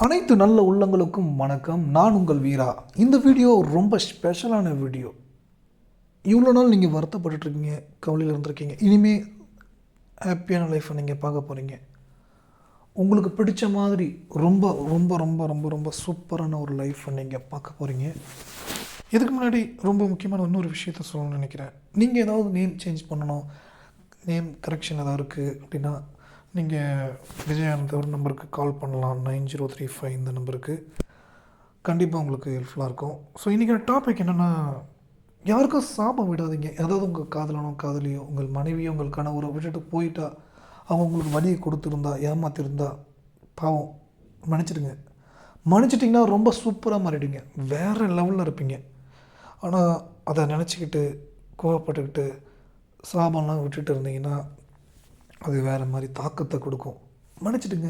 அனைத்து நல்ல உள்ளங்களுக்கும் வணக்கம். நான் உங்கள் வீரா. இந்த வீடியோ ரொம்ப ஸ்பெஷலான வீடியோ. இவ்வளோ நாள் நீங்கள் வருத்தப்பட்டுருக்கீங்க, கவலையில் இருந்திருக்கீங்க. இனிமேல் ஹாப்பியான லைஃப்பை நீங்கள் பார்க்க போகிறீங்க. உங்களுக்கு பிடிச்ச மாதிரி ரொம்ப ரொம்ப ரொம்ப ரொம்ப ரொம்ப சூப்பரான ஒரு லைஃப்பை நீங்கள் பார்க்க போகிறீங்க. இதுக்கு முன்னாடி ரொம்ப முக்கியமான இன்னொரு விஷயத்த சொல்லணும்னு நினைக்கிறேன். நீங்கள் ஏதாவது நேம் சேஞ்ச் பண்ணணும், நேம் கரெக்ஷன் ஏதாவது இருக்குது அப்படின்னா நீங்கள் விஜயானந்த ஒரு நம்பருக்கு கால் பண்ணலாம். 9035 இந்த நம்பருக்கு. கண்டிப்பாக உங்களுக்கு ஹெல்ப்ஃபுல்லாக இருக்கும். ஸோ இன்றைக்கான டாபிக் என்னென்னா, யாருக்கும் சாபம் விடாதீங்க. அதாவது உங்கள் காதலனோ காதலியோ, உங்கள் மனைவியோ உங்கள் கணவரோ விட்டுட்டு போயிட்டா, அவங்க உங்களுக்கு வலியை கொடுத்துருந்தா, ஏமாற்றிருந்தா, பாவம் மன்னிச்சிடுங்க. மன்னிச்சிட்டிங்கன்னா ரொம்ப சூப்பராக மாறிடுங்க, வேறு லெவலில் இருப்பீங்க. ஆனால் அதை நினச்சிக்கிட்டு கோவப்பட்டுக்கிட்டு சாபம்லாம் விட்டுட்டு இருந்தீங்கன்னா அது வேறு மாதிரி தாக்கத்தை கொடுக்கும். மன்னிச்சிடுங்க.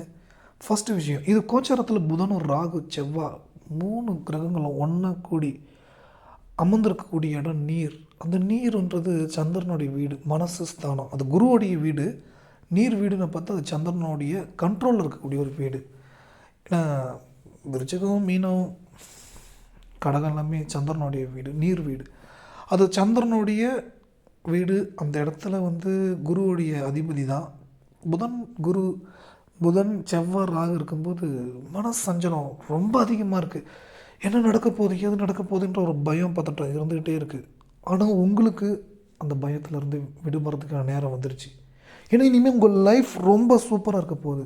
ஃபஸ்ட்டு விஷயம், இது கோச்சாரத்தில் புதனும் ராகு செவ்வாய் 3 கிரகங்களும் ஒன்றா கூடி அமர்ந்திருக்கக்கூடிய இடம் நீர். அந்த நீர்ன்றது சந்திரனுடைய வீடு, மனசு ஸ்தானம். அது குருவோடைய வீடு. நீர் வீடுன்னு பார்த்தா அது சந்திரனுடைய கண்ட்ரோலில் இருக்கக்கூடிய ஒரு வீடு. ஏன்னா விருச்சிகம், மீனம், கடகம் எல்லாமே சந்திரனுடைய வீடு, நீர் வீடு. அது சந்திரனுடைய வீடு. அந்த இடத்துல குருவுடைய அதிபதி தான் புதன் செவ்வாய் ராகு இருக்கும்போது மனசஞ்சலம் ரொம்ப அதிகமாக இருக்குது. என்ன நடக்க போகுது, எது நடக்க போகுதுன்ற ஒரு பயம் பதட்டம் இருந்துக்கிட்டே இருக்குது. ஆனால் உங்களுக்கு அந்த பயத்திலேருந்து விடுபடுறதுக்கான நேரம் வந்துருச்சு. ஏன்னா இனிமேல் உங்கள் லைஃப் ரொம்ப சூப்பராக இருக்க போகுது.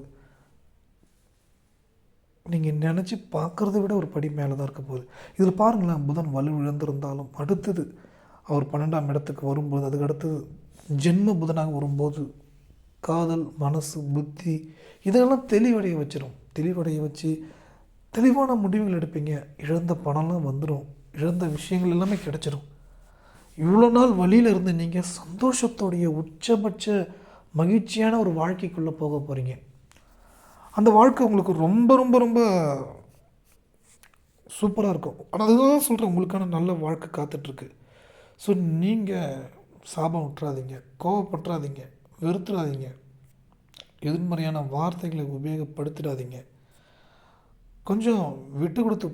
நீங்கள் நினச்சி பார்க்குறத விட ஒரு படி மேலே தான் இருக்க போகுது. இதில் பாருங்களேன், புதன் வலு இழந்திருந்தாலும் அடுத்தது அவர் 12ஆம் இடத்துக்கு வரும்போது, அதுக்கு அடுத்தது ஜென்ம புதனாக வரும்போது காதல், மனசு, புத்தி இதெல்லாம் தெளிவடைய வச்சிடும். தெளிவடைய வச்சு தெளிவான முடிவுகள் எடுப்பீங்க. இழந்த பணம்லாம் வந்துடும், இழந்த விஷயங்கள் எல்லாமே கிடச்சிடும். இவ்வளோ நாள் வழியில் இருந்து நீங்கள் சந்தோஷத்தோடைய உச்சபட்ச மகிழ்ச்சியான ஒரு வாழ்க்கைக்குள்ளே போக போகிறீங்க. அந்த வாழ்க்கை உங்களுக்கு ரொம்ப ரொம்ப ரொம்ப சூப்பராக இருக்கும். ஆனால் அதுதான் சொல்கிறேன், உங்களுக்கான நல்ல வாழ்க்கை காத்துட்ருக்கு. ஸோ நீங்கள் சாபம் விட்டுறாதீங்க, கோவப்பட்டுறாதீங்க, வெறுத்துடாதீங்க, எதிர்மறையான வார்த்தைகளை உபயோகப்படுத்திடாதீங்க. கொஞ்சம் விட்டு கொடுத்து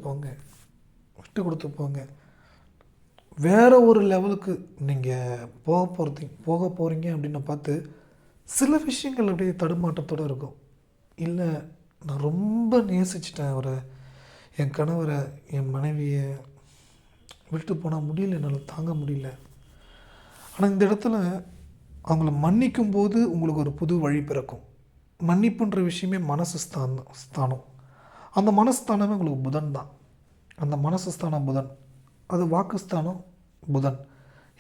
போங்க. வேறு ஒரு லெவலுக்கு நீங்கள் போக போகிறீங்க அப்படின்னு பார்த்து சில விஷயங்கள் அப்படியே தடுமாற்றத்தோடு இருக்கும். இல்லை, நான் ரொம்ப நேசிச்சிட்டேன் அவரை, என் கணவரை, என் மனைவியை விட்டு போனால் முடியல, என்னால் தாங்க முடியல. ஆனால் இந்த இடத்துல அவங்கள மன்னிக்கும் போது உங்களுக்கு ஒரு புது வழி பிறக்கும். மன்னிப்புன்ற விஷயமே மனசு ஸ்தானம். அந்த மனஸ்தானமே உங்களுக்கு புதன் தான். அந்த மனசு ஸ்தானம் புதன், அது வாக்குஸ்தானம் புதன்.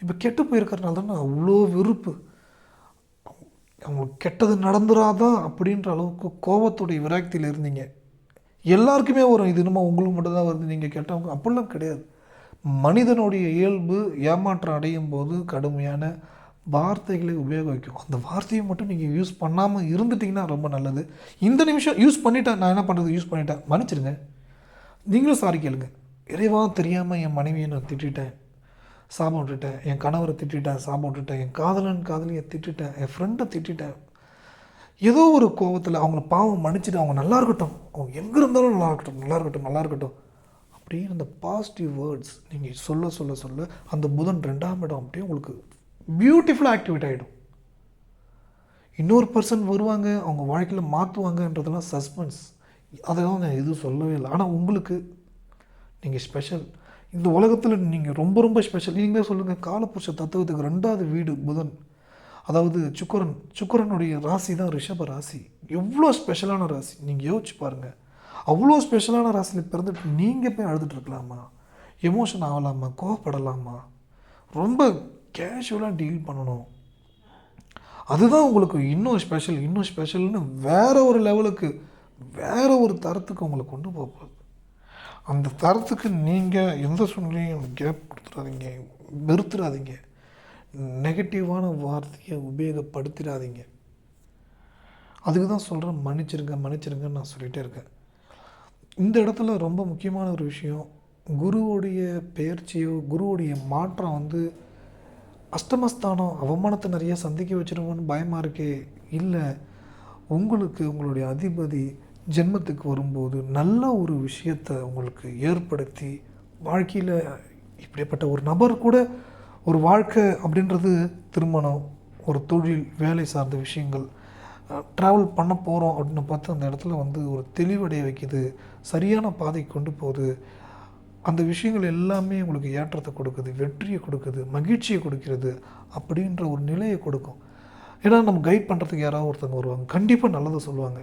இப்போ கெட்டு போயிருக்கிறனால தானே அவ்வளோ வெறுப்பு. அவங்களுக்கு கெட்டது நடந்துடாதான் அப்படின்ற அளவுக்கு கோபத்துடைய விராக்தியில் இருந்தீங்க. எல்லாருக்குமே வரும், இது என்னமோ உங்களுக்கு மட்டும்தான் வருது, நீங்கள் கெட்டவங்க அப்படிலாம் கிடையாது. மனிதனுடைய இயல்பு ஏமாற்றம் அடையும் போது கடுமையான வார்த்தைகளை உபயோகிக்கும். அந்த வார்த்தையை மட்டும் நீங்கள் யூஸ் பண்ணாமல் இருந்துட்டிங்கன்னா ரொம்ப நல்லது. இந்த நிமிஷம் யூஸ் பண்ணிட்டேன், நான் என்ன பண்ணுறது, யூஸ் பண்ணிட்டேன், மன்னிச்சிடுங்க. நீங்களும் சாரி கேளுங்க. இறைவா, தெரியாமல் என் மனைவியை நான் திட்டேன், சாபம் விட்டுட்டேன், என் கணவரை திட்டேன், சாபம் விட்டுட்டேன், என் காதலியை திட்டேன், என் ஃப்ரெண்டை திட்டேன், ஏதோ ஒரு கோபத்தில் அவங்கள பாவம் மன்னிச்சுட்டு அவங்க நல்லா இருக்கட்டும், அவங்க எங்கே இருந்தாலும் நல்லா இருக்கட்டும் அப்படின்னு அந்த பாசிட்டிவ் வேர்ட்ஸ் நீங்கள் சொல்ல அந்த புதன் 2ஆம் இடம் அப்படியே உங்களுக்கு பியூட்டிஃபுல்லாக ஆக்டிவேட் ஆகிடும். இன்னொரு பர்சன் வருவாங்க, அவங்க வாழ்க்கையில் மாற்றுவாங்கன்றதெல்லாம் சஸ்பென்ஸ். அதெல்லாம் நான் எதுவும் சொல்லவே இல்லை. ஆனால் உங்களுக்கு நீங்கள் ஸ்பெஷல். இந்த உலகத்தில் நீங்கள் ரொம்ப ரொம்ப ஸ்பெஷல். நீங்களே சொல்லுங்கள், காலபுருஷ தத்துவத்துக்கு 2வது வீடு புதன், அதாவது சுக்கரனுடைய ராசி தான் ரிஷப ராசி. எவ்வளோ ஸ்பெஷலான ராசி நீங்கள் யோசிச்சு பாருங்கள். அவ்வளோ ஸ்பெஷலான ராசியில் பிறந்துட்டு நீங்கள் போய் அழுதுட்டுருக்கலாமா, எமோஷன் ஆகலாமா, கோவப்படலாமா, ரொம்ப கேஷுவலாக டீல் பண்ணணும். அதுதான் உங்களுக்கு இன்னும் ஸ்பெஷல்னு வேறு ஒரு லெவலுக்கு, வேறு ஒரு தரத்துக்கு உங்களை கொண்டு போகுது. அந்த தரத்துக்கு நீங்கள் எந்த சூழ்நிலையும் கேப் கொடுத்துடாதீங்க, வெறுத்துடாதீங்க, நெகட்டிவான வார்த்தையை உபயோகப்படுத்திடாதீங்க. அதுக்கு தான் சொல்கிறேன், மன்னிச்சிருங்கன்னு நான் சொல்லிகிட்டே இருக்கேன். இந்த இடத்துல ரொம்ப முக்கியமான ஒரு விஷயம், குருவுடைய பெயர்ச்சியோ குருவுடைய மாற்றம் அஷ்டமஸ்தானம் அவமானத்தை நிறைய சந்திக்க வச்சிருவோன்னு பயமாக இருக்கே. இல்லை, உங்களுக்கு உங்களுடைய அதிபதி ஜென்மத்துக்கு வரும்போது நல்ல ஒரு விஷயத்தை உங்களுக்கு ஏற்படுத்தி வாழ்க்கையில் இப்படிப்பட்ட ஒரு நபர் கூட ஒரு வாழ்க்கை அப்படின்றது திருமணம், ஒரு தொழில், வேலை சார்ந்த விஷயங்கள், ட்ராவல் பண்ண போகிறோம் அப்படின்னு பார்த்து அந்த இடத்துல வந்து ஒரு தெளிவடைய வைக்குது, சரியான பாதைக்கு கொண்டு போகுது. அந்த விஷயங்கள் எல்லாமே உங்களுக்கு ஏற்றத்தை கொடுக்குது, வெற்றியை கொடுக்குது, மகிழ்ச்சியை கொடுக்கிறது, அப்படின்ற ஒரு நிலையை கொடுக்கும். ஏன்னா நம்ம கைட் பண்ணுறதுக்கு யாராவது ஒருத்தவங்க வருவாங்க, கண்டிப்பாக நல்லதை சொல்லுவாங்க,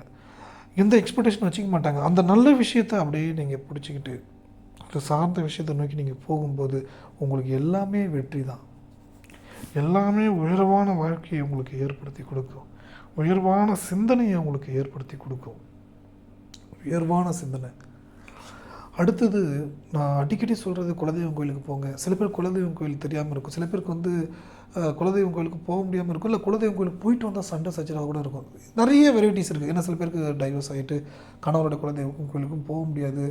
எந்த எக்ஸ்பெக்டேஷன் வச்சுக்க மாட்டாங்க. அந்த நல்ல விஷயத்தை அப்படியே நீங்கள் பிடிச்சிக்கிட்டு அது சார்ந்த விஷயத்தை நோக்கி நீங்கள் போகும்போது உங்களுக்கு எல்லாமே வெற்றி தான். எல்லாமே உயர்வான வாழ்க்கையை உங்களுக்கு ஏற்படுத்தி கொடுக்கும், உயர்வான சிந்தனையை உங்களுக்கு ஏற்படுத்தி கொடுக்கும், உயர்வான சிந்தனை. அடுத்தது நான் அடிக்கடி சொல்கிறது, குலதெய்வம் கோயிலுக்கு போங்க. சில பேர் குலதெய்வம் கோயில் தெரியாமல் இருக்கும், சில பேருக்கு வந்து குலதெய்வம் கோயிலுக்கு போக முடியாமல் இருக்கும், இல்லை குலதெய்வம் கோயிலுக்கு போயிட்டு வந்தால் சண்டை சச்சரவாக கூட இருக்கும். நிறைய வெரைட்டிஸ் இருக்குது. ஏன்னா சில பேருக்கு டைவர்ஸ் ஆகிட்டு கணவரோட குலதெய்வம் கோயிலுக்கும் போக முடியாது,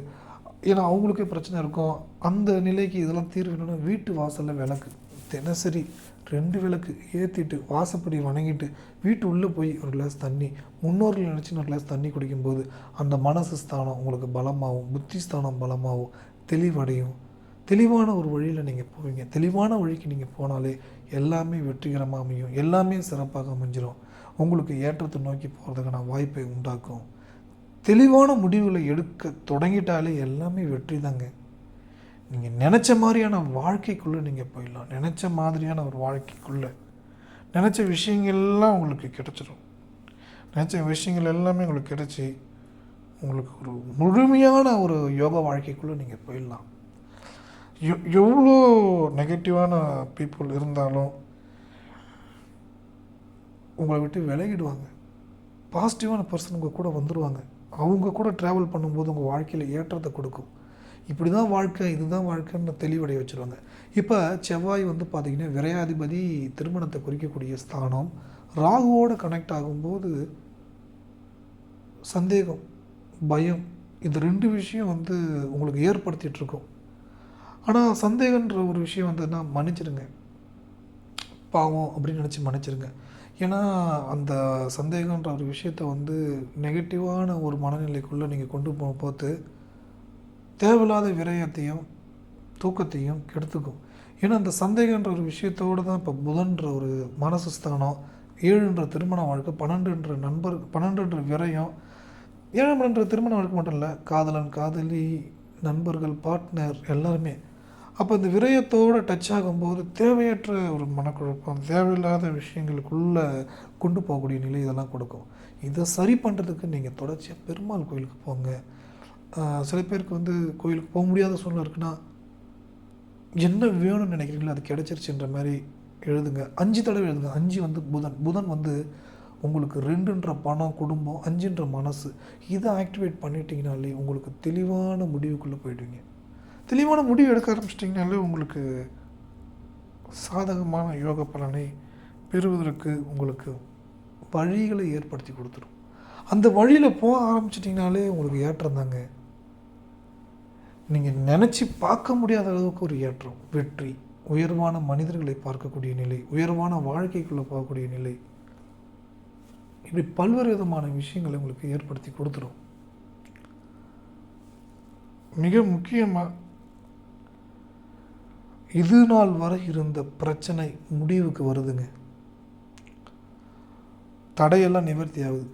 ஏன்னா அவங்களுக்கே பிரச்சனை இருக்கும். அந்த நிலைக்கு இதெல்லாம் தீர்வு என்னென்னா, வீட்டு வாசலில் விளக்கு தினசரி 2 விளக்கு ஏற்றிட்டு வாசப்படி வணங்கிட்டு வீட்டு உள்ளே போய் ஒரு கிளாஸ் தண்ணி, முன்னோர்கள் நினச்சி ஒரு கிளாஸ் தண்ணி குடிக்கும்போது அந்த மனசு ஸ்தானம் உங்களுக்கு பலமாகும், புத்தி ஸ்தானம் பலமாகும், தெளிவடையும். தெளிவான ஒரு வழியில் நீங்கள் போவீங்க. தெளிவான வழிக்கு நீங்கள் போனாலே எல்லாமே வெற்றிகரமாக அமையும், எல்லாமே சிறப்பாக அமைஞ்சிடும். உங்களுக்கு ஏற்றத்தை நோக்கி போகிறதுக்கான வாய்ப்பை உண்டாக்கும். தெளிவான முடிவுகளை எடுக்க தொடங்கிட்டாலே எல்லாமே வெற்றி தாங்க. நீங்கள் நினச்ச மாதிரியான வாழ்க்கைக்குள்ளே நீங்கள் போயிடலாம். நினச்ச மாதிரியான ஒரு வாழ்க்கைக்குள்ளே நினச்ச விஷயங்கள்லாம் உங்களுக்கு கிடச்சிடும். நினச்ச விஷயங்கள் எல்லாமே உங்களுக்கு கிடச்சி உங்களுக்கு ஒரு முழுமையான ஒரு யோகா வாழ்க்கைக்குள்ளே நீங்கள் போயிடலாம். எவ்வளோ நெகட்டிவான பீப்புள் இருந்தாலும் உங்களை விட்டு விலகிடுவாங்க. பாசிட்டிவான பர்சன் உங்கள் கூட வந்துடுவாங்க. அவங்க கூட ட்ராவல் பண்ணும்போது உங்கள் வாழ்க்கையில் ஏற்றத்தை கொடுக்கும். இப்படி தான் வாழ்க்கை, இதுதான் வாழ்க்கைன்னு தெளிவடைய வச்சுருவாங்க. இப்போ செவ்வாய் வந்து பார்த்திங்கன்னா விரையாதிபதி, திருமணத்தை குறிக்கக்கூடிய ஸ்தானம். ராகுவோடு கனெக்ட் ஆகும்போது சந்தேகம், பயம், இந்த 2 விஷயம் வந்து உங்களுக்கு ஏற்படுத்திகிட்ருக்கோம். ஆனால் சந்தேகன்ற ஒரு விஷயம் வந்துன்னா மன்னிச்சிடுங்க, பாவம் அப்படின்னு நினச்சி மன்னிச்சிடுங்க. ஏன்னா அந்த சந்தேகன்ற ஒரு விஷயத்தை வந்து நெகட்டிவான ஒரு மனநிலைக்குள்ளே நீங்கள் கொண்டு போகும்போது தேவையில்லாத விரயத்தையும் தூக்கத்தையும் கெடுத்துக்கும். ஏன்னா அந்த சந்தேகன்ற ஒரு விஷயத்தோடு தான் இப்போ புதன்ற ஒரு மனசு ஸ்தானம், 7ன்ற திருமண வாழ்க்கை, 12ன்ற நண்பர், 12ன்ற விரயம், 7ன்ற திருமண வாழ்க்கை மட்டும் இல்லை, காதலன், காதலி, நண்பர்கள், பார்ட்னர் எல்லாருமே. அப்போ இந்த விரயத்தோடு டச் ஆகும்போது தேவையற்ற ஒரு மனக்குழப்பம், தேவையில்லாத விஷயங்களுக்குள்ளே கொண்டு போகக்கூடிய நிலை இதெல்லாம் கொடுக்கும். இதை சரி பண்ணுறதுக்கு நீங்கள் தொடர்ச்சியாக பெருமாள் கோயிலுக்கு போங்க. சில பேருக்கு வந்து கோயிலுக்கு போக முடியாத சூழ்நிலை இருக்குன்னா, என்ன வேணும்னு நினைக்கிறீங்களோ அது கிடச்சிருச்சுன்ற மாதிரி எழுதுங்க. 5 தடவை எழுதுங்க. 5 வந்து புதன் வந்து உங்களுக்கு 2ன்ற பணம், குடும்பம், 5ன்ற மனசு, இதை ஆக்டிவேட் பண்ணிட்டீங்கனாலே உங்களுக்கு தெளிவான முடிவுக்குள்ளே போயிடுவீங்க. தெளிவான முடிவு எடுக்க ஆரம்பிச்சிட்டிங்கனாலே உங்களுக்கு சாதகமான யோக பலனை பெறுவதற்கு உங்களுக்கு வழிகளை ஏற்படுத்தி கொடுத்துரும். அந்த வழியில் போக ஆரம்பிச்சிட்டிங்கனாலே உங்களுக்கு ஏற்றம் தாங்க. நீங்கள் நினச்சி பார்க்க முடியாத அளவுக்கு ஒரு ஏற்றம், வெற்றி, உயர்வான மனிதர்களை பார்க்கக்கூடிய நிலை, உயர்வான வாழ்க்கைக்குள்ளே போகக்கூடிய நிலை, இப்படி பல்வேறு விதமான விஷயங்களை உங்களுக்கு ஏற்படுத்தி கொடுத்துரும். மிக முக்கியமாக இது நாள் வரை இருந்த பிரச்சனை முடிவுக்கு வருதுங்க. தடையெல்லாம் நிவர்த்தி ஆகுது.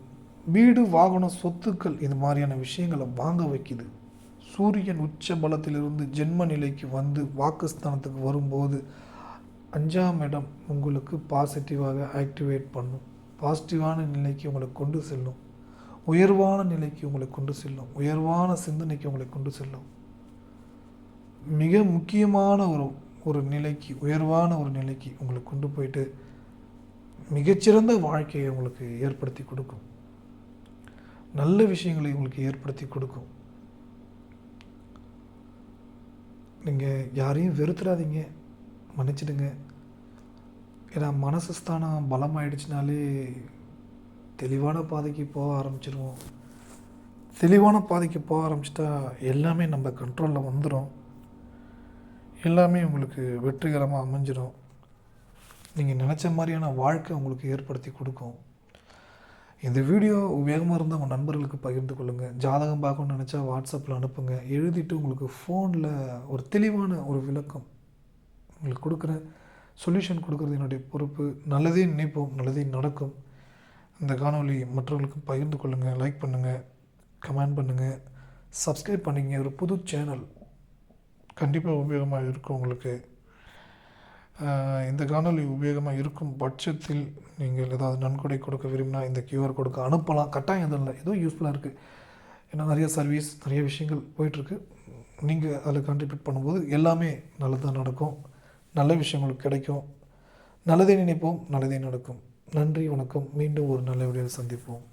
வீடு, வாகனம், சொத்துக்கள், இது மாதிரியான விஷயங்களை வாங்க வைக்குது. சூரியன் உச்ச பலத்திலிருந்து ஜென்ம நிலைக்கு வந்து வாக்குஸ்தானத்துக்கு வரும்போது 5ஆம் இடம் உங்களுக்கு பாசிட்டிவாக ஆக்டிவேட் பண்ணும். பாசிட்டிவான நிலைக்கு உங்களை கொண்டு செல்லும், உயர்வான நிலைக்கு உங்களை கொண்டு செல்லும், உயர்வான சிந்தனைக்கு உங்களை கொண்டு செல்லும். மிக முக்கியமான ஒரு நிலைக்கு, உயர்வான ஒரு நிலைக்கு உங்களை கொண்டு போயிட்டு மிகச்சிறந்த வாழ்க்கையை உங்களுக்கு ஏற்படுத்தி கொடுக்கும். நல்ல விஷயங்களை உங்களுக்கு ஏற்படுத்தி கொடுக்கும். நீங்கள் யாரையும் வெறுத்துடாதீங்க, மன்னிச்சிடுங்க. ஏன்னா மனசு ஸ்தானம் பலமாயிடுச்சுனாலே தெளிவான பாதைக்கு போக ஆரம்பிச்சிடுவோம். தெளிவான பாதைக்கு போக ஆரம்பிச்சிட்டா எல்லாமே நம்ம கண்ட்ரோலில் வந்துடும். எல்லாமே உங்களுக்கு வெற்றிகரமாக அமைஞ்சிடும். நீங்கள் நினச்ச மாதிரியான வாழ்க்கை உங்களுக்கு ஏற்படுத்தி கொடுக்கும். இந்த வீடியோ உபயோகமாக இருந்தால் உங்கள் நண்பர்களுக்கு பகிர்ந்து கொள்ளுங்கள். ஜாதகம் பார்க்கணும்னு நினச்சா வாட்ஸ்அப்பில் அனுப்புங்க. எழுதிட்டு உங்களுக்கு ஃபோனில் ஒரு தெளிவான ஒரு விளக்கம் உங்களுக்கு கொடுக்குறேன். சொல்யூஷன் கொடுக்குறது என்னுடைய பொறுப்பு. நல்லதே நினைப்போம், நல்லதே நடக்கும். இந்த காணொளி மற்றவர்களுக்கும் பகிர்ந்து கொள்ளுங்கள். லைக் பண்ணுங்கள், கமெண்ட் பண்ணுங்கள், சப்ஸ்கிரைப் பண்ணிங்க. ஒரு புது சேனல் கண்டிப்பாக உபயோகமாக இருக்கும் உங்களுக்கு. இந்த காணொளி உபயோகமாக இருக்கும் பட்சத்தில் நீங்கள் ஏதாவது நன்கொடை கொடுக்க விரும்பினா இந்த கியூஆர் கொடுக்க அனுப்பலாம். கட்டாயம் எதுவும் இல்லை, ஏதோ யூஸ்ஃபுல்லாக இருக்குது. ஏன்னா நிறைய சர்வீஸ், நிறைய விஷயங்கள் போயிட்டுருக்கு. நீங்கள் அதில் கான்ட்ரிபியூட் பண்ணும்போது எல்லாமே நல்லதாக நடக்கும், நல்ல விஷயங்களுக்கு கிடைக்கும். நல்லதே நினைப்போம், நல்லதே நடக்கும். நன்றி, வணக்கம். மீண்டும் ஒரு நல்ல வீடியோவில் சந்திப்போம்.